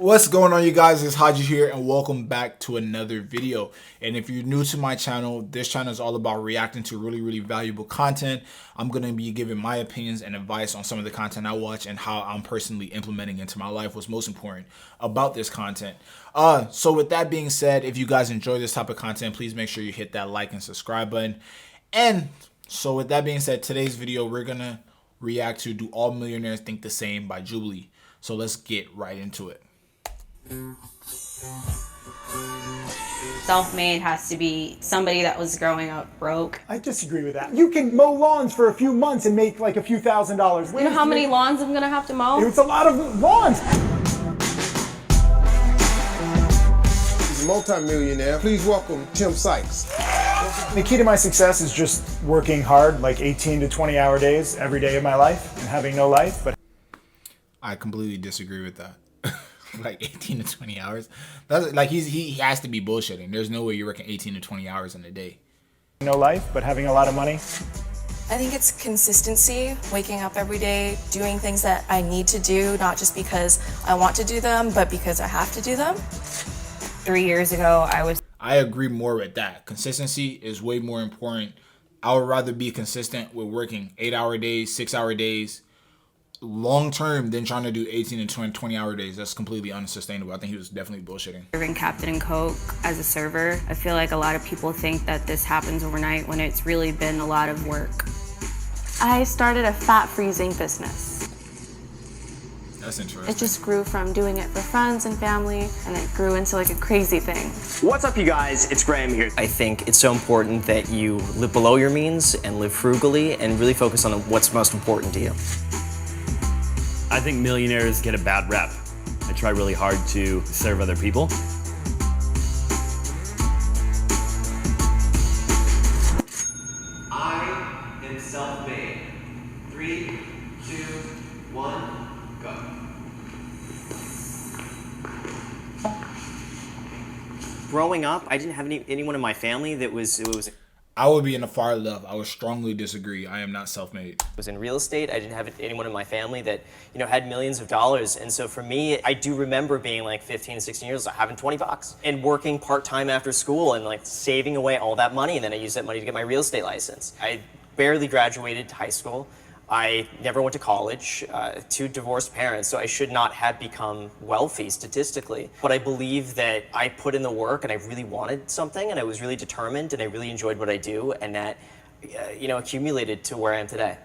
What's going on, you guys? It's Haji here and welcome back to another video. And if you're new to my channel, this channel is all about reacting to really valuable content. I'm going to be giving my opinions and advice on some of the content I watch and how I'm personally implementing into my life what's most important about this content. So with that being said, if you guys enjoy this type of content, please make sure you hit that like and subscribe button. And so with that being said, today's video, we're going to react to Do All Millionaires Think the Same by Jubilee. So let's get right into it. Self-made has to be somebody that was growing up broke. I disagree with that. You can mow lawns for a few months and make like a few $1,000s. You know how many lawns I'm gonna have to mow? It's a lot of lawns. He's a multi-millionaire. Please welcome Tim Sykes. The key to my success is just working hard, like 18 to 20-hour days every day of my life and having no life. But I completely disagree with that. Like 18 to 20 hours. That's like he has to be bullshitting. There's no way you're working 18 to 20 hours in a day. No life, but having a lot of money. I think it's consistency, waking up every day, doing things that I need to do, not just because I want to do them, but because I have to do them. 3 years ago, I agree more with that. Consistency is way more important. I would rather be consistent with working 8-hour days, 6-hour days, long term than trying to do 18 to 20-hour days. That's completely unsustainable. I think he was definitely bullshitting. serving Captain and Coke as a server. I feel like a lot of people think that this happens overnight when it's really been a lot of work. I started a fat freezing business. That's interesting. It just grew from doing it for friends and family, and it grew into like a crazy thing. What's up, you guys? It's Graham here. I think it's so important that you live below your means and live frugally and really focus on what's most important to you. I think millionaires get a bad rep. I try really hard to serve other people. I am self-made. 3, 2, 1, go. Growing up, I didn't have anyone in my family that was I would be in the far left. I would strongly disagree. I am not self-made. in real estate. I didn't have anyone in my family that, had millions of dollars. And so for me, I do remember being like 15, 16 years old, having 20 bucks and working part-time after school and like saving away all that money. And then I used that money to get my real estate license. I barely graduated high school. I never went to college, 2 divorced parents, so I should not have become wealthy statistically. But I believe that I put in the work and I really wanted something and I was really determined and I really enjoyed what I do, and that, accumulated to where I am today.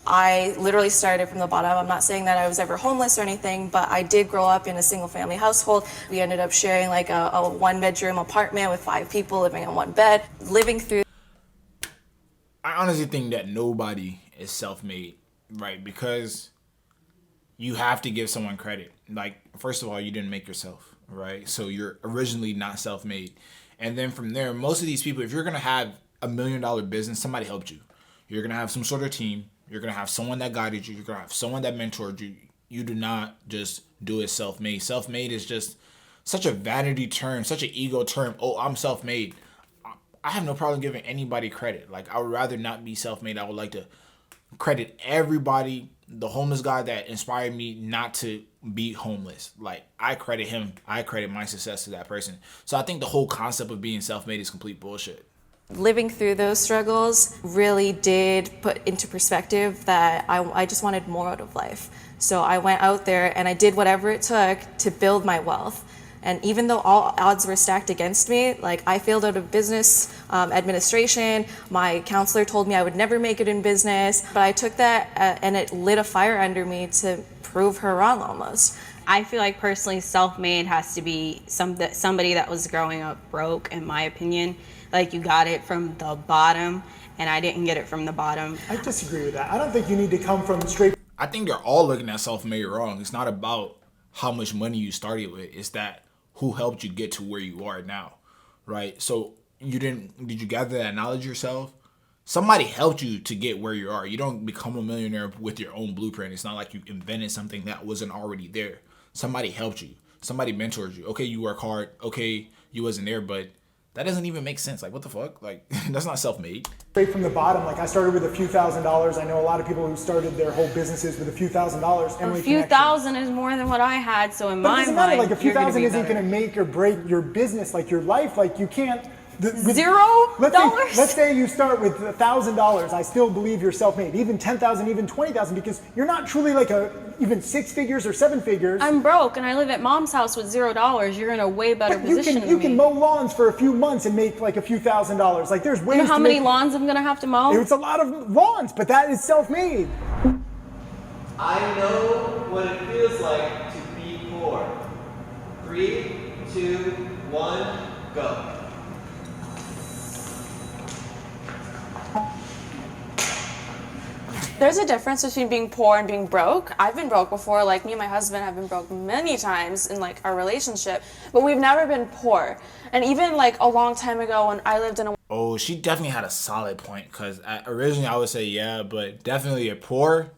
I literally started from the bottom. I'm not saying that I was ever homeless or anything, but I did grow up in a single family household. We ended up sharing like a 1-bedroom apartment with 5 people living in 1 bed, living through. I honestly think that nobody is self-made, right? Because you have to give someone credit. Like, first of all, you didn't make yourself, right? So you're originally not self-made. And then from there, most of these people, if you're going to have $1 million business, somebody helped you. You're going to have some sort of team. You're going to have someone that guided you. You're going to have someone that mentored you. You do not just do it self-made. Self-made is just such a vanity term, such an ego term. Oh, I'm self-made. I have no problem giving anybody credit. Like, I would rather not be self-made. I would like to credit everybody. The homeless guy that inspired me not to be homeless, like, I credit him. I credit my success to that person. So I think the whole concept of being self-made is complete bullshit. Living through those struggles really did put into perspective that I just wanted more out of life. So I went out there and I did whatever it took to build my wealth. And even though all odds were stacked against me, like, I failed out of business administration, my counselor told me I would never make it in business, but I took that and it lit a fire under me to prove her wrong almost. I feel like personally self-made has to be somebody that was growing up broke, in my opinion. Like, you got it from the bottom, and I didn't get it from the bottom. I disagree with that. I don't think you need to come from straight. I think they're all looking at self-made wrong. It's not about how much money you started with. It's that who helped you get to where you are now, right? So did you gather that knowledge yourself? Somebody helped you to get where you are. You don't become a millionaire with your own blueprint. It's not like you invented something that wasn't already there. Somebody helped you. Somebody mentored you. Okay, you work hard. Okay, you wasn't there, but That doesn't even make sense. Like, what the fuck? Like, that's not self-made. Straight from the bottom, like I started with a few $1,000s. I know a lot of people who started their whole businesses with a few $1,000s. A few thousand is more than what I had, so in But it my doesn't matter, mind, like a few thousand isn't better. going to make or break your business, like your life. Like you can't. $0? Let's say you start with $1,000. I still believe you're self-made. Even 10,000, even 20,000, because you're not truly like even 6 figures or 7 figures. I'm broke and I live at mom's house with $0. You're in a way better position than me. You can mow lawns for a few months and make like a few $1,000s. Like there's ways. You know how to many make, lawns I'm gonna have to mow? It's a lot of lawns, but that is self-made. I know what it feels like to be poor. 3, 2, 1, go. There's a difference between being poor and being broke. I've been broke before, like me and my husband have been broke many times in like our relationship, but we've never been poor. And even like a long time ago when I lived in a Oh, she definitely had a solid point, because originally I would say yeah, but definitely a poor,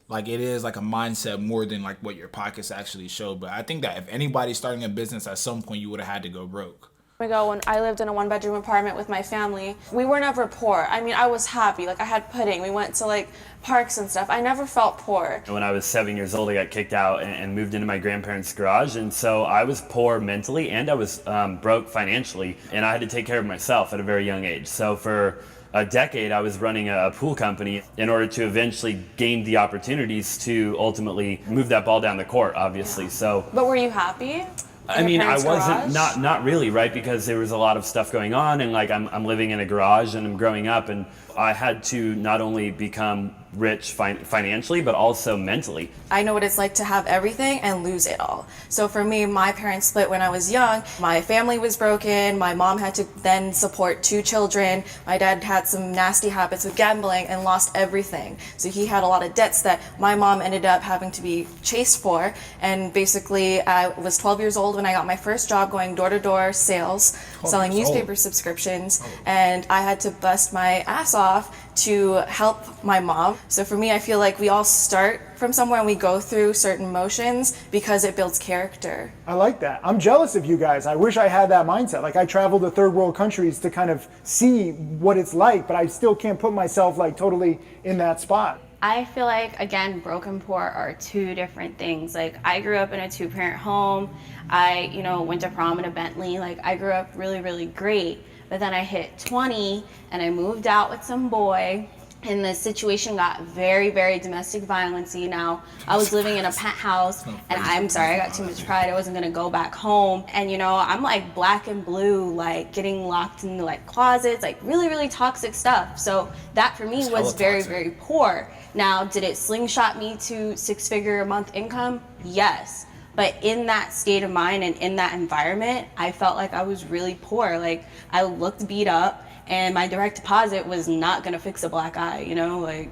like it is like a mindset more than like what your pockets actually show. But I think that if anybody's starting a business, at some point you would have had to go broke. ago when I lived in a 1-bedroom apartment with my family, we were never poor. I mean, I was happy. Like I had pudding. We went to like parks and stuff. I never felt poor. When I was 7 years old, I got kicked out and moved into my grandparents' garage, and so I was poor mentally and I was broke financially, and I had to take care of myself at a very young age. So for a decade, I was running a pool company in order to eventually gain the opportunities to ultimately move that ball down the court, obviously. So, But were you happy? I mean, I parents' wasn't, garage? not really, right? Because there was a lot of stuff going on, and like I'm living in a garage and I'm growing up, and I had to not only become rich financially, but also mentally. I know what it's like to have everything and lose it all. So for me, my parents split when I was young. My family was broken. My mom had to then support 2 children. My dad had some nasty habits with gambling and lost everything. So he had a lot of debts that my mom ended up having to be chased for. And basically, I was 12 years old when I got my first job going door-to-door sales, selling years old. newspaper subscriptions. And I had to bust my ass off to help my mom. So for me, I feel like we all start from somewhere and we go through certain motions because it builds character. I like that. I'm jealous of you guys. I wish I had that mindset. Like I traveled to third world countries to kind of see what it's like, but I still can't put myself like totally in that spot. I feel like, again, broke and poor are 2 different things. Like, I grew up in a 2-parent home. I, went to prom in a Bentley. Like, I grew up really, really great. But then I hit 20 and I moved out with some boy. And the situation got very, very domestic violence-y. Now, I was living in a penthouse, and I'm sorry, I got too much pride. I wasn't gonna go back home. And I'm like black and blue, like getting locked into like closets, like really, really toxic stuff. So that for me was very, very poor. Now, did it slingshot me to 6-figure a month income? Yes. But in that state of mind and in that environment, I felt like I was really poor. Like I looked beat up, and my direct deposit was not gonna fix a black eye, like.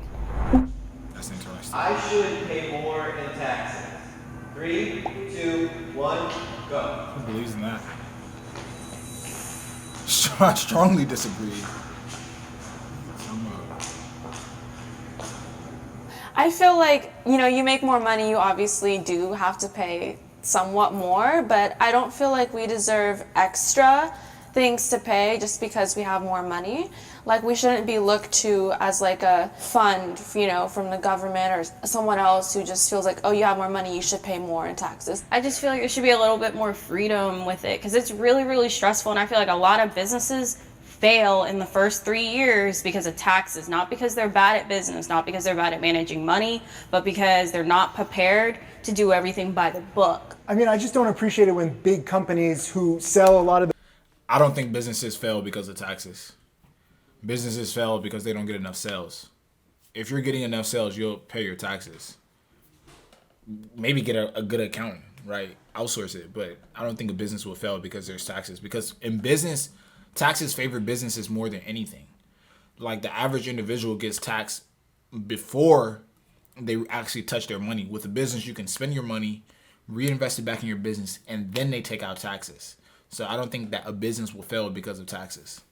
That's interesting. I should pay more in taxes. 3, 2, 1, go. Who believes in that? I strongly disagree. I feel like, you make more money, you obviously do have to pay somewhat more, but I don't feel like we deserve extra things to pay just because we have more money. Like we shouldn't be looked to as like a fund, from the government or someone else who just feels like, oh, you have more money, you should pay more in taxes. I just feel like there should be a little bit more freedom with it, because it's really, really stressful, and I feel like a lot of businesses fail in the first 3 years because of taxes, not because they're bad at business, not because they're bad at managing money, but because they're not prepared to do everything by the book. I mean, I just don't appreciate it when big companies who sell a lot of the I don't think businesses fail because of taxes. Businesses fail because they don't get enough sales. If you're getting enough sales, you'll pay your taxes. Maybe get a good accountant, right? Outsource it. But I don't think a business will fail because there's taxes. Because in business, taxes favor businesses more than anything. Like the average individual gets taxed before they actually touch their money. With a business, you can spend your money, reinvest it back in your business, and then they take out taxes. So I don't think that a business will fail because of taxes.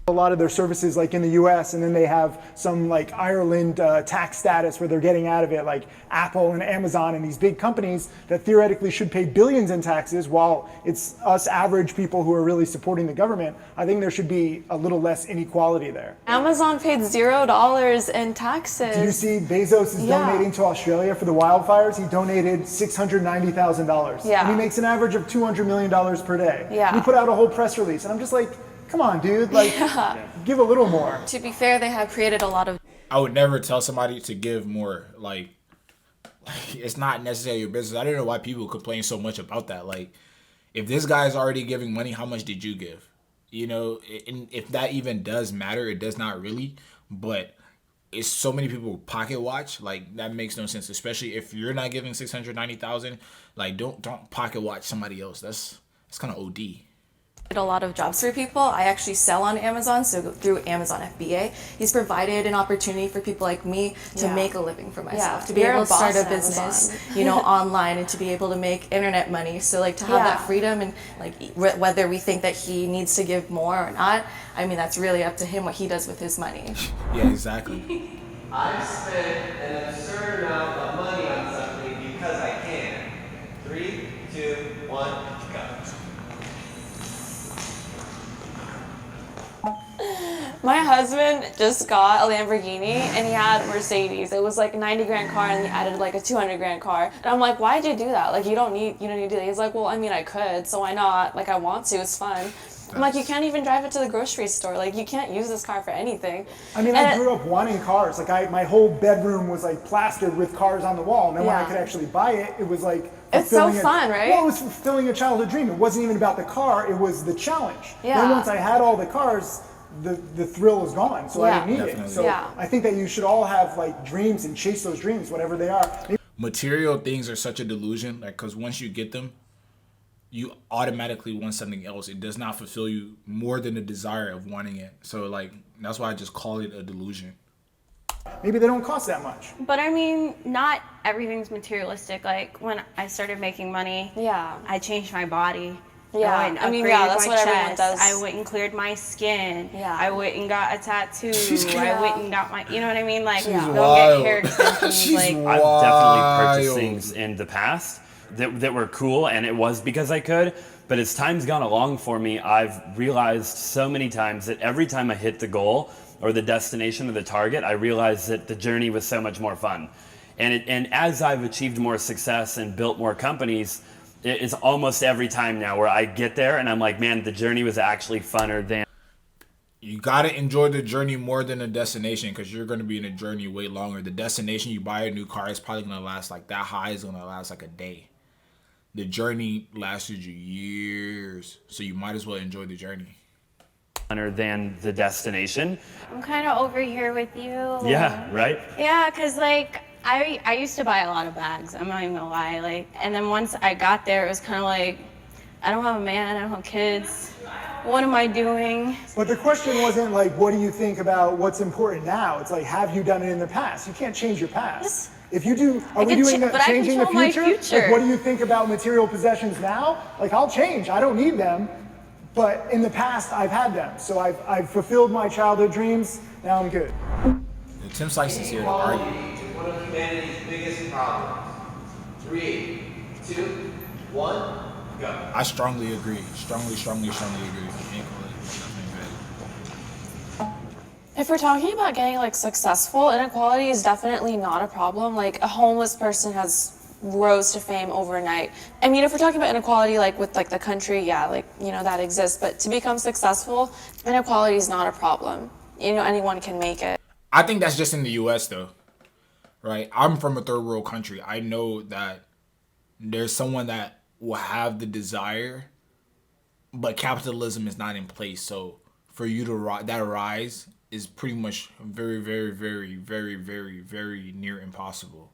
a lot of their services like in the US, and then they have some like Ireland tax status where they're getting out of it, like Apple and Amazon and these big companies that theoretically should pay billions in taxes while it's us average people who are really supporting the government. I think there should be a little less inequality there. Amazon paid $0 in taxes. Did you see Bezos is donating to Australia for the wildfires? He donated $690,000. Yeah. And he makes an average of $200 million per day. Yeah. He put out a whole press release, and I'm just like, come on, dude, like, give a little more. To be fair, they have created a lot of. I would never tell somebody to give more. Like, it's not necessarily your business. I don't know why people complain so much about that. Like, if this guy's already giving money, how much did you give? You know, and if that even does matter, it does not really. But it's so many people pocket watch. Like, that makes no sense. Especially if you're not giving 690,000. Like, don't pocket watch somebody else. That's kind of OD. A lot of jobs for people. I actually sell on Amazon, so through Amazon FBA, he's provided an opportunity for people like me to make a living for myself, to be able to start a business, you know, online, and to be able to make internet money. So like to have that freedom, and like whether we think that he needs to give more or not, I mean, that's really up to him what he does with his money. Yeah, exactly. I've spent an absurd amount of money on something because I can. 3, 2, 1, go. My husband just got a Lamborghini and he had Mercedes. It was like a 90 grand car and he added like a 200 grand car. And I'm like, why'd you do that? Like, you don't need to do that. He's like, well, I mean, I could, so why not? Like, I want to, it's fun. I'm like, you can't even drive it to the grocery store. Like, you can't use this car for anything. I mean, I grew up wanting cars. Like, my whole bedroom was like plastered with cars on the wall. And then when I could actually buy it, it was like it's so fun, right? Well, it was fulfilling a childhood dream. It wasn't even about the car, it was the challenge. Yeah. Then once I had all the cars, the thrill was gone, so I didn't need it. So I think that you should all have like dreams and chase those dreams, whatever they are. Material things are such a delusion, like, because once you get them, you automatically want something else. It does not fulfill you more than the desire of wanting it. So like, that's why I just call it a delusion. Maybe they don't cost that much. But I mean, not everything's materialistic. Like, when I started making money, I changed my body. Yeah, I went and upgraded that's my what chest. everyone does. I went and cleared my skin. Yeah. I went and got a tattoo. I went and got my, you know what I mean? Like, go wild. get hair extensions. Like, I've definitely purchased things in the past that were cool, and it was because I could. But as time's gone along for me, I've realized so many times that every time I hit the goal or the destination or the target, I realized that the journey was so much more fun. And as I've achieved more success and built more companies, it's almost every time now where I get there and I'm like, man, the journey was actually funner than. You got to enjoy the journey more than the destination, because you're going to be in a journey way longer. The destination, you buy a new car, is probably going to last, like, that high is going to last like a day. The journey lasted you years, so you might as well enjoy the journey. Funner than the destination. I'm kind of over here with you. Yeah, right? Yeah, because, like, I used to buy a lot of bags. I'm not even gonna lie. Like, and then once I got there, it was kind of like, I don't have a man, I don't have kids. What am I doing? But the question wasn't like, what do you think about what's important now? It's like, have you done it in the past? You can't change your past. If you do, are we doing that, changing the future? Like, what do you think about material possessions now? Like, I'll change. I don't need them. But in the past, I've had them. So I've fulfilled my childhood dreams. Now I'm good. Tim Sykes is here to argue. One of humanity's biggest problems. 3, 2, 1, go. I strongly agree. Strongly agree. If we're talking about getting like successful, inequality is definitely not a problem. Like, a homeless person has rose to fame overnight. I mean, if we're talking about inequality, like with like the country, yeah, like, you know, that exists. But to become successful, inequality is not a problem. You know, anyone can make it. I think that's just in the U.S. though, right? I'm from a third world country. I know that there's someone that will have the desire, but capitalism is not in place. So for you to rise is pretty much very, very, very, very, very, very near impossible.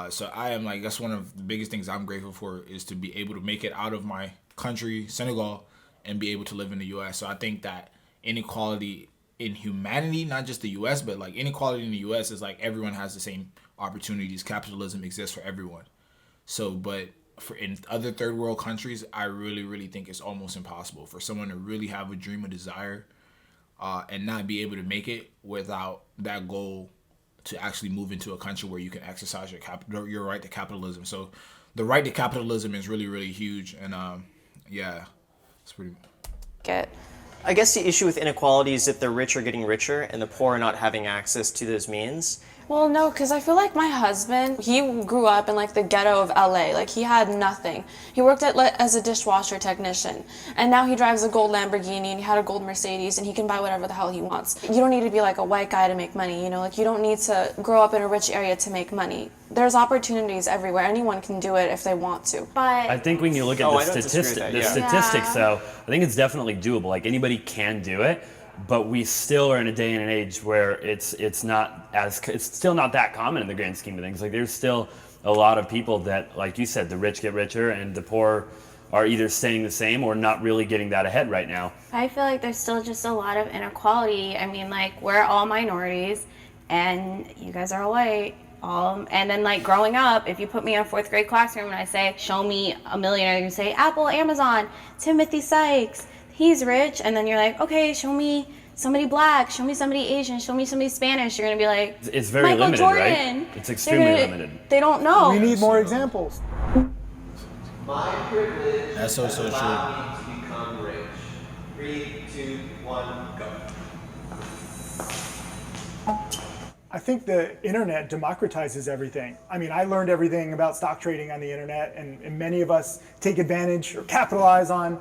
So I am like, that's one of the biggest things I'm grateful for, is to be able to make it out of my country, Senegal, and be able to live in the U.S. So I think that inequality in humanity, not just the U.S., but like inequality in the U.S. is like everyone has the same opportunities. Capitalism exists for everyone. So, but for in other third world countries, I really, really think it's almost impossible for someone to really have a dream, a desire. and not be able to make it without that goal to actually move into a country where you can exercise your right to capitalism. So the right to capitalism is really, really huge. And yeah, it's pretty. I guess the issue with inequality is that the rich are getting richer and the poor are not having access to those means. Well, no, because I feel like my husband, he grew up in like the ghetto of LA. Like he had nothing. He worked as a dishwasher technician, and now he drives a gold Lamborghini and he had a gold Mercedes and he can buy whatever the hell he wants. You don't need to be like a white guy to make money, you know, like you don't need to grow up in a rich area to make money. There's opportunities everywhere. Anyone can do it if they want to. But I think when you look at the statistics though, I think it's definitely doable. Like anybody can do it. But we still are in a day and an age where it's still not that common in the grand scheme of things. Like there's still a lot of people that, like you said, the rich get richer and the poor are either staying the same or not really getting that ahead right now. I feel like there's still just a lot of inequality. I mean, like we're all minorities, and you guys are all white. And then like growing up, if you put me in a 4th grade classroom and I say, show me a millionaire, you say Apple, Amazon, Timothy Sykes. He's rich, and then you're like, okay, show me somebody black, show me somebody Asian, show me somebody Spanish. You're gonna be like, it's very Michael limited, Jordan. Right? It's extremely limited. They don't know. We need more examples. My privilege That's so true. allowed me to become rich. 3, 2, 1, go. I think the internet democratizes everything. I mean, I learned everything about stock trading on the internet, and many of us take advantage or capitalize on,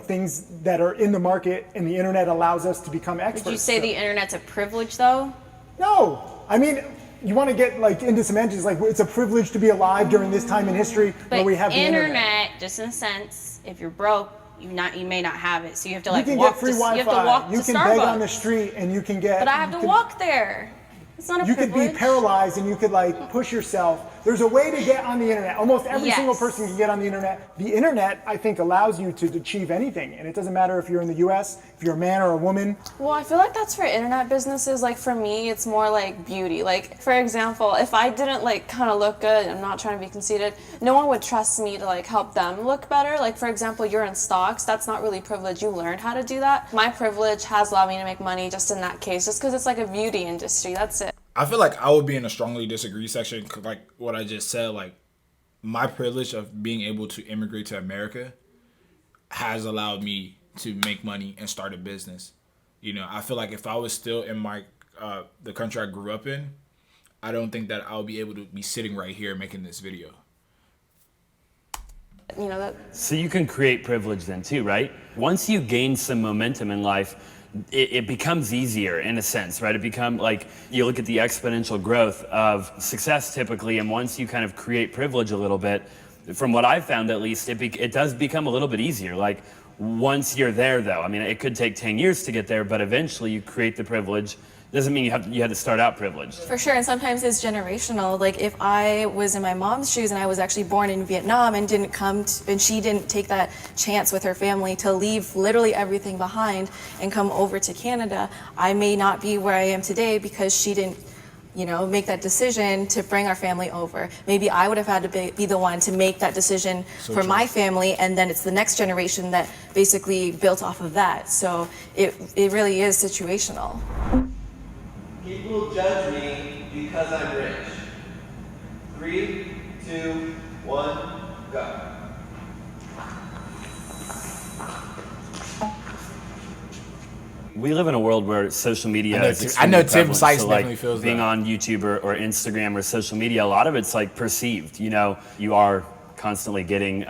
things that are in the market, and the internet allows us to become experts. Would you say the internet's a privilege, though? No, I mean, you want to get like into semantics, like it's a privilege to be alive during this time in history where we have the internet. Just in a sense, if you're broke, you may not have it, so you have to You like can walk get free to, Wi-Fi. you have to walk You to can Starbucks. beg on the street, and you can get. But I have to walk there. It's not a You privilege. could be paralyzed, and you could like push yourself. There's a way to get on the internet. Almost every single person can get on the internet. The internet, I think, allows you to achieve anything, and it doesn't matter if you're in the U.S., if you're a man or a woman. Well, I feel like that's for internet businesses. Like for me, it's more like beauty. Like for example, if I didn't like kind of look good, I'm not trying to be conceited, no one would trust me to like help them look better. Like for example, you're in stocks, that's not really privilege. You learned how to do that. My privilege has allowed me to make money just in that case, just because it's like a beauty industry. That's it. I feel like I would be in a strongly disagree section, 'cause like what I just said, like my privilege of being able to immigrate to America has allowed me to make money and start a business. You know, I feel like if I was still in my the country I grew up in, I don't think that I'll be able to be sitting right here making this video. You know that. So you can create privilege then too, right? Once you gain some momentum in life, it becomes easier in a sense, right? It becomes like you look at the exponential growth of success typically, and once you kind of create privilege a little bit, from what I've found at least, it does become a little bit easier. Like once you're there though, I mean, it could take 10 years to get there, but eventually you create the privilege. Doesn't mean you had to start out privileged. For sure, and sometimes it's generational. Like if I was in my mom's shoes and I was actually born in Vietnam and and she didn't take that chance with her family to leave literally everything behind and come over to Canada, I may not be where I am today because she didn't, make that decision to bring our family over. Maybe I would have had to be the one to make that decision for my family, and then it's the next generation that basically built off of that. So it really is situational. People judge me because I'm rich. 3, 2, 1, go. We live in a world where social media is I know extremely Tim prevalent. Sykes So, definitely like, feels being that. on YouTube or Instagram or social media, a lot of it's like perceived. You are constantly getting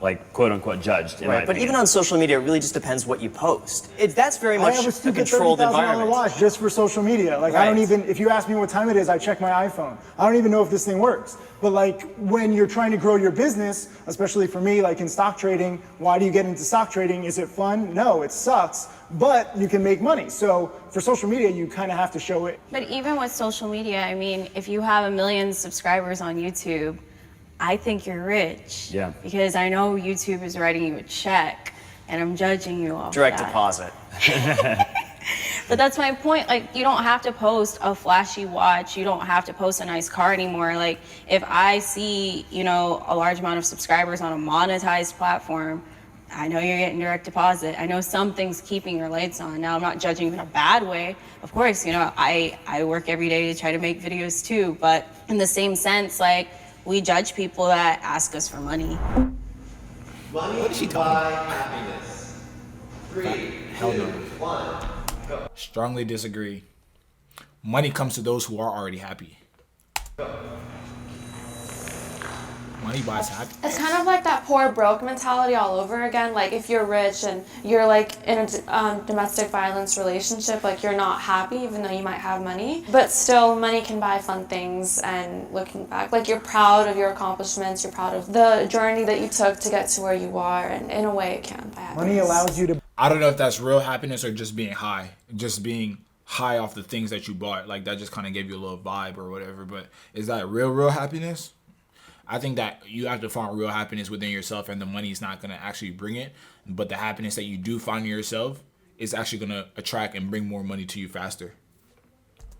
like quote unquote judged. Right, but even on social media, it really just depends what you post. That's very I much have a a stupid controlled $30,000 environment. watch just for social media. Like I don't even, if you ask me what time it is, I check my iPhone. I don't even know if this thing works. But like when you're trying to grow your business, especially for me, like in stock trading, why do you get into stock trading? Is it fun? No, it sucks, but you can make money. So for social media, you kind of have to show it. But even with social media, I mean, if you have 1 million subscribers on YouTube, I think you're rich. Yeah. Because I know YouTube is writing you a check, and I'm judging you off Direct that. deposit. But that's my point. Like, you don't have to post a flashy watch. You don't have to post a nice car anymore. Like, if I see, a large amount of subscribers on a monetized platform, I know you're getting direct deposit. I know something's keeping your lights on. Now, I'm not judging you in a bad way. Of course, you know, I work every day to try to make videos too, but in the same sense, like, we judge people that ask us for money. Money What is she can talking buy about? happiness. 3, Hell 2, no. 1, go. Strongly disagree. Money comes to those who are already happy. Money buys happiness. It's kind of like that poor broke mentality all over again. Like if you're rich and you're like in a domestic violence relationship, like you're not happy even though you might have money, but still money can buy fun things. And looking back, like you're proud of your accomplishments, you're proud of the journey that you took to get to where you are, and in a way it can buy happiness. Money allows you to. I don't know if that's real happiness or just being high. Just being high off the things that you bought. Like that just kind of gave you a little vibe or whatever. But is that real happiness? I think that you have to find real happiness within yourself, and the money's not going to actually bring it. But the happiness that you do find in yourself is actually going to attract and bring more money to you faster.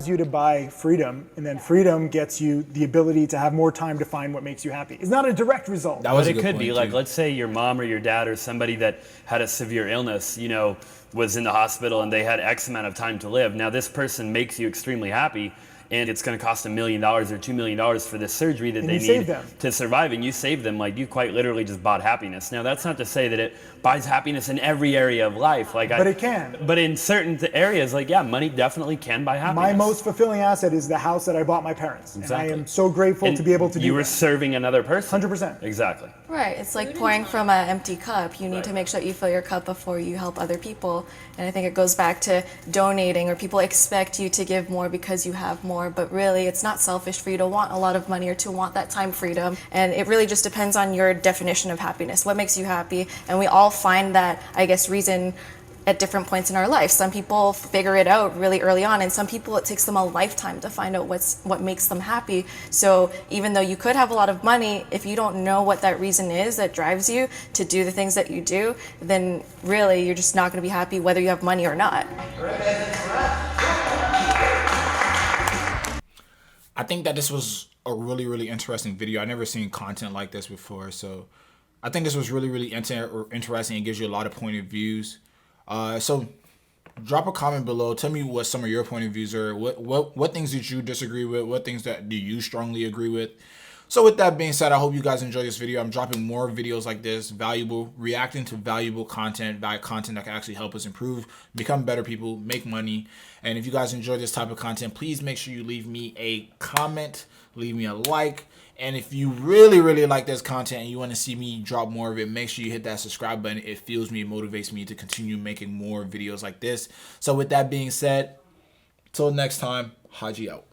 You to buy freedom, and then freedom gets you the ability to have more time to find what makes you happy. It's not a direct result. That was But a it good could point, be like, too. let's say your mom or your dad or somebody that had a severe illness, you know, was in the hospital and they had X amount of time to live. Now this person makes you extremely happy, and it's going to cost $1 million or $2 million for this surgery that And they you save need them. to survive, and you save them. Like you quite literally just bought happiness. Now that's not to say that it buys happiness in every area of life. Like But it can. But in certain areas, like yeah, money definitely can buy happiness. My most fulfilling asset is the house that I bought my parents. Exactly. And I am so grateful And to be able to do you were that. serving another person. 100%. Exactly. Right, it's like pouring from an empty cup. You need to make sure that you fill your cup before you help other people. And I think it goes back to donating, or people expect you to give more because you have more, but really it's not selfish for you to want a lot of money or to want that time freedom. And it really just depends on your definition of happiness, what makes you happy. And we all find that, I guess, reason at different points in our life. Some people figure it out really early on, and some people it takes them a lifetime to find out what makes them happy. So even though you could have a lot of money, if you don't know what that reason is that drives you to do the things that you do, then really you're just not going to be happy whether you have money or not. I think that this was a really interesting video. I never seen content like this before, so I think this was really interesting and gives you a lot of point of views. So drop a comment below. Tell me what some of your point of views are. What things did you disagree with? What things that do you strongly agree with? So with that being said, I hope you guys enjoyed this video. I'm dropping more videos like this, reacting to valuable content, content that can actually help us improve, become better people, make money. And if you guys enjoy this type of content, please make sure you leave me a comment, leave me a like. And if you really like this content and you want to see me drop more of it, make sure you hit that subscribe button. It fuels me, motivates me to continue making more videos like this. So with that being said, till next time, Haji out.